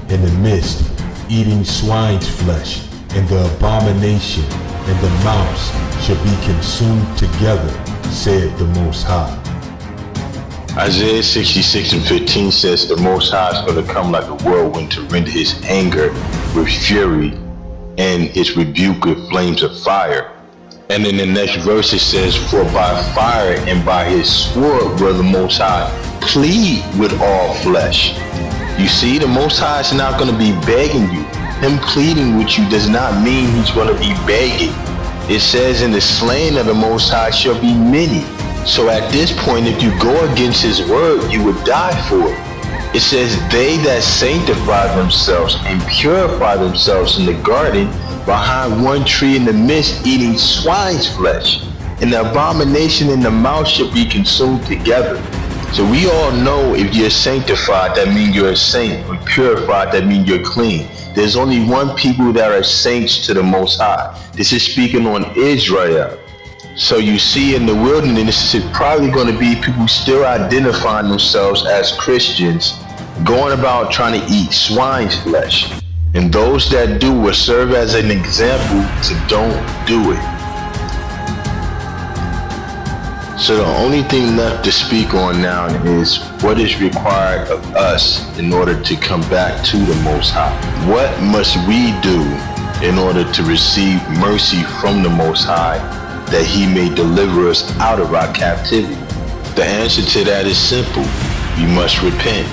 in the midst, eating swine's flesh, and the abomination and the mouse shall be consumed together, saith the Most High. Isaiah 66 and 15 says the Most High is going to come like a whirlwind to render his anger with fury and his rebuke with flames of fire. And in the next verse it says, for by fire and by his sword will the Most High plead with all flesh. You see, the Most High is not going to be begging you. Him pleading with you does not mean he's going to be begging. It says, in the slain of the Most High shall be many. So at this point, if you go against his word, you would die for it. It says, they that sanctify themselves and purify themselves in the garden behind one tree in the midst, eating swine's flesh, and the abomination and the mouse shall be consumed together. So we all know if you're sanctified, that means you're a saint. Or purified, that means you're clean. There's only one people that are saints to the Most High. This is speaking on Israel. So you see, in the wilderness, it's probably going to be people still identifying themselves as Christians, going about trying to eat swine's flesh. And those that do will serve as an example to don't do it. So the only thing left to speak on now is what is required of us in order to come back to the Most High. What must we do in order to receive mercy from the Most High, that he may deliver us out of our captivity? The answer to that is simple. We must repent.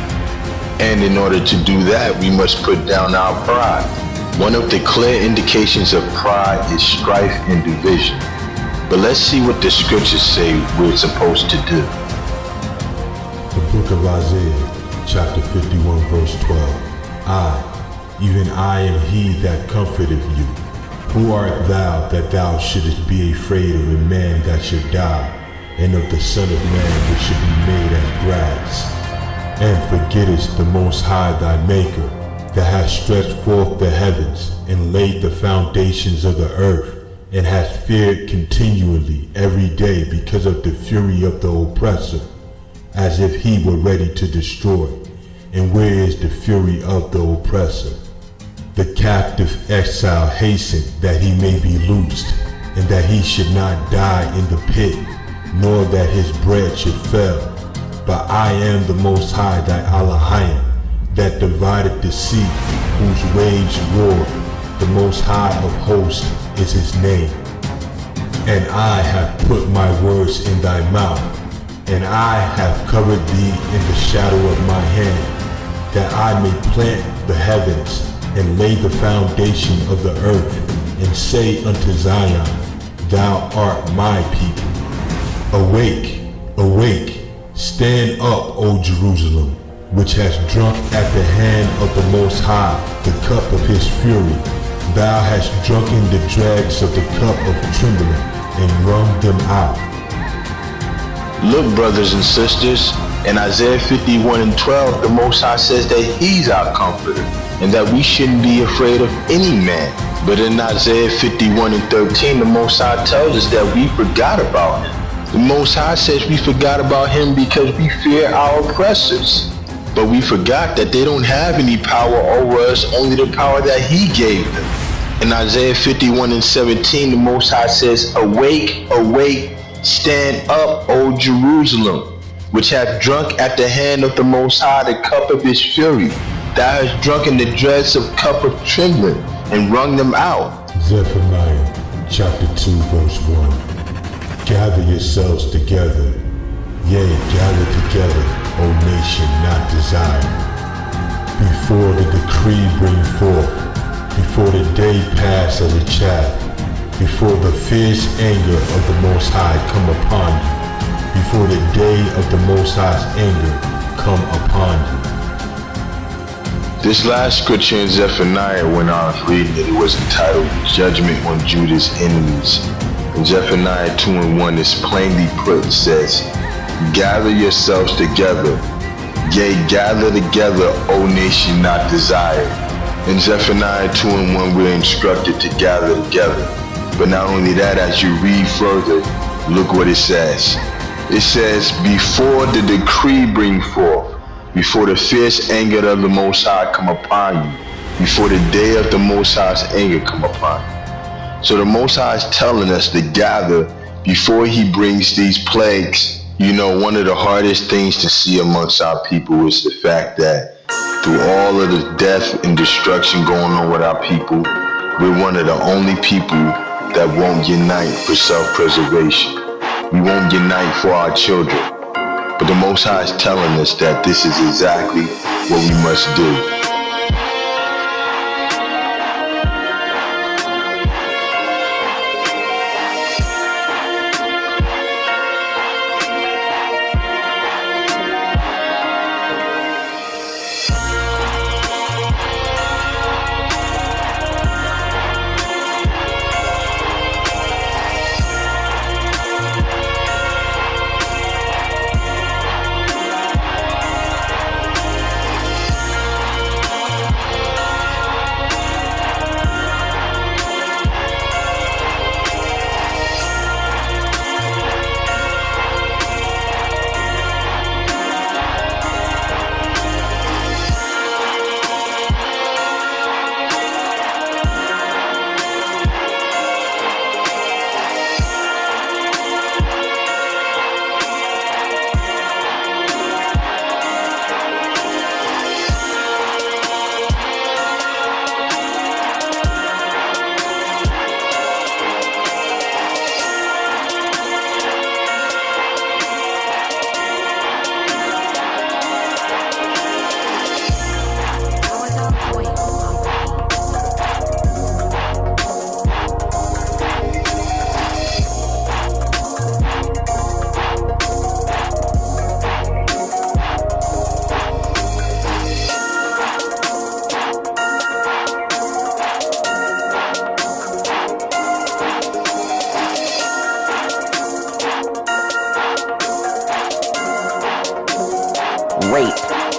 And in order to do that, we must put down our pride. One of the clear indications of pride is strife and division. But let's see what the scriptures say we're supposed to do. The book of Isaiah, chapter 51, verse 12. I, even I am he that comforteth you. Who art thou that thou shouldest be afraid of a man that should die, and of the Son of Man which should be made as grass? And forgettest the Most High thy Maker, that hath stretched forth the heavens, and laid the foundations of the earth, and hath feared continually every day because of the fury of the oppressor, as if he were ready to destroy. And where is the fury of the oppressor? The captive exile hastened that he may be loosed, and that he should not die in the pit, nor that his bread should fail. But I am the Most High thy Elohim, that divided the sea, whose waves roar. The Most High of hosts is his name. And I have put my words in thy mouth, and I have covered thee in the shadow of my hand, that I may plant the heavens, and lay the foundation of the earth, and say unto Zion, thou art my people. Awake, awake. Stand up, O Jerusalem, which has drunk at the hand of the Most High the cup of his fury. Thou hast drunken the dregs of the cup of trembling, and wrung them out. Look, brothers and sisters, in Isaiah 51 and 12, the Most High says that he's our comforter, and that we shouldn't be afraid of any man. But in Isaiah 51 and 13, the Most High tells us that we forgot about him. The Most High says we forgot about him because we fear our oppressors. But we forgot that they don't have any power over us, only the power that he gave them. In Isaiah 51 and 17, the Most High says, awake, awake, stand up, O Jerusalem, which hath drunk at the hand of the Most High the cup of his fury. Thou hast drunken the dregs of cup of trembling, and wrung them out. Zephaniah chapter 2, verse 1. Gather yourselves together, yea, gather together, O nation not desired. Before the decree bring forth, before the day pass of the chaff, before the fierce anger of the Most High come upon you, before the day of the Most High's anger come upon you. This last scripture in Zephaniah, when I was reading it, it was entitled Judgment on Judah's Enemies. In Zephaniah 2:1, it's plainly put, it says, gather yourselves together, yea, gather together, O nation not desired. In Zephaniah 2:1, we're instructed to gather together. But not only that, as you read further, look what it says. It says, before the decree bring forth, before the fierce anger of the Most High come upon you, before the day of the Most High's anger come upon you. So the Most High is telling us to gather before he brings these plagues. You know, one of the hardest things to see amongst our people is the fact that through all of the death and destruction going on with our people, we're one of the only people that won't unite for self-preservation. We won't unite for our children. But the Most High is telling us that this is exactly what we must do.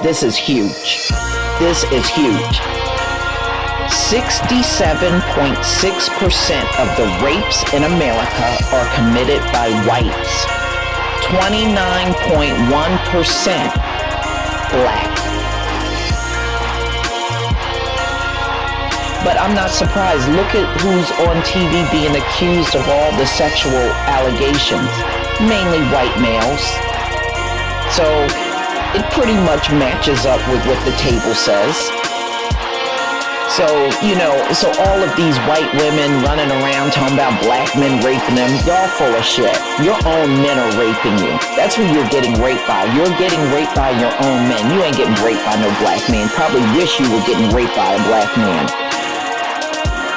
This is huge. This is huge. 67.6% of the rapes in America are committed by whites. 29.1% black. But I'm not surprised. Look at who's on TV being accused of all the sexual allegations. Mainly white males. So it pretty much matches up with what the table says. So, so all of these white women running around talking about black men raping them, y'all full of shit. Your own men are raping you. That's who you're getting raped by. You're getting raped by your own men. You ain't getting raped by no black man. Probably wish you were getting raped by a black man.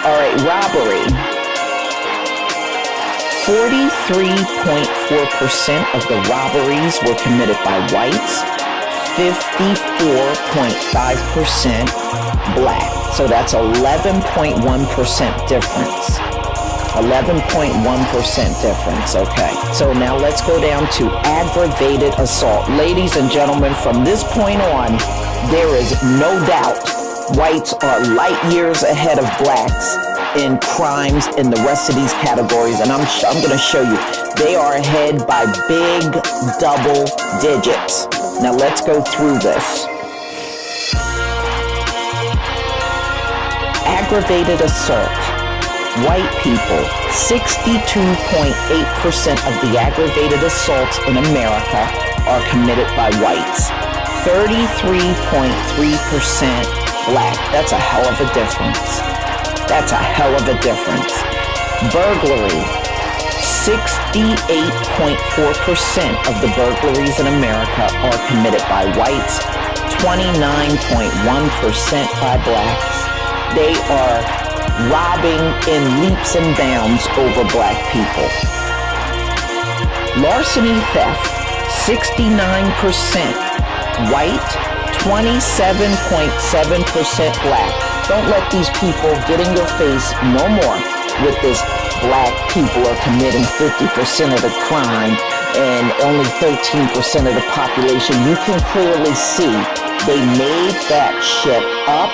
All right, robbery. 43.4% of the robberies were committed by whites. 54.5% black. So that's 11.1% difference. 11.1% difference. Okay. So now let's go down to aggravated assault. Ladies and gentlemen, from this point on, there is no doubt whites are light years ahead of blacks in crimes in the rest of these categories. And I'm going to show you. They are ahead by big double digits. Now let's go through this. Aggravated assault. White people, 62.8% of the aggravated assaults in America are committed by whites. 33.3% black. That's a hell of a difference. That's a hell of a difference. Burglary. 68.4% of the burglaries in America are committed by whites, 29.1% by blacks. They are robbing in leaps and bounds over black people. Larceny theft, 69% white, 27.7% black. Don't let these people get in your face no more with this black people are committing 50% of the crime and only 13% of the population. You can clearly see they made that shit up.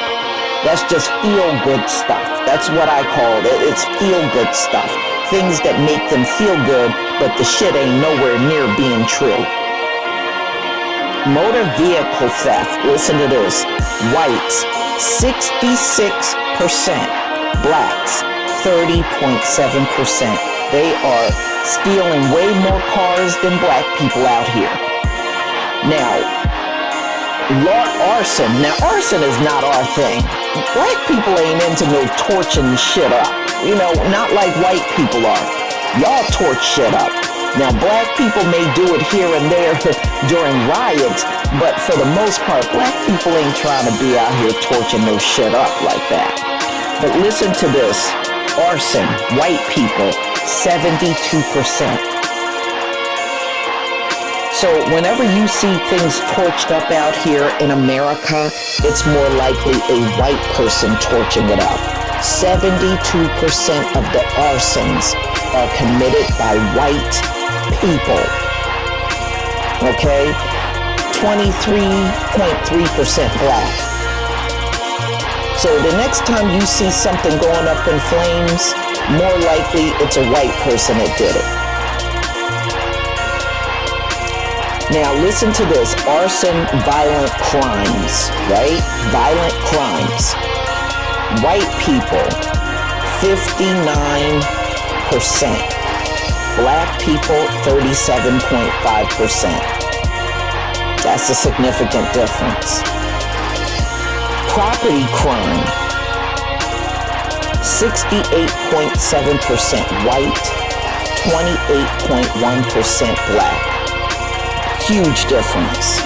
That's just feel-good stuff. That's what I call it. It's feel-good stuff. Things that make them feel good, but the shit ain't nowhere near being true. Motor vehicle theft. Listen to this. Whites, 66%. Blacks, 30.7%. They are stealing way more cars than black people out here. Now, arson. Now, arson is not our thing. Black people ain't into no torching shit up. You know, not like white people are. Y'all torch shit up. Now, black people may do it here and there during riots, but for the most part, black people ain't trying to be out here torching no shit up like that. But listen to this. Arson, white people, 72%. So whenever you see things torched up out here in America, it's more likely a white person torching it up. 72% of the arsons are committed by white people. Okay? 23.3% black. So the next time you see something going up in flames, more likely it's a white person that did it. Now listen to this, arson, violent crimes, right? Violent crimes. White people, 59%. Black people, 37.5%. That's a significant difference. Property crime, 68.7% white, 28.1% black. Huge difference.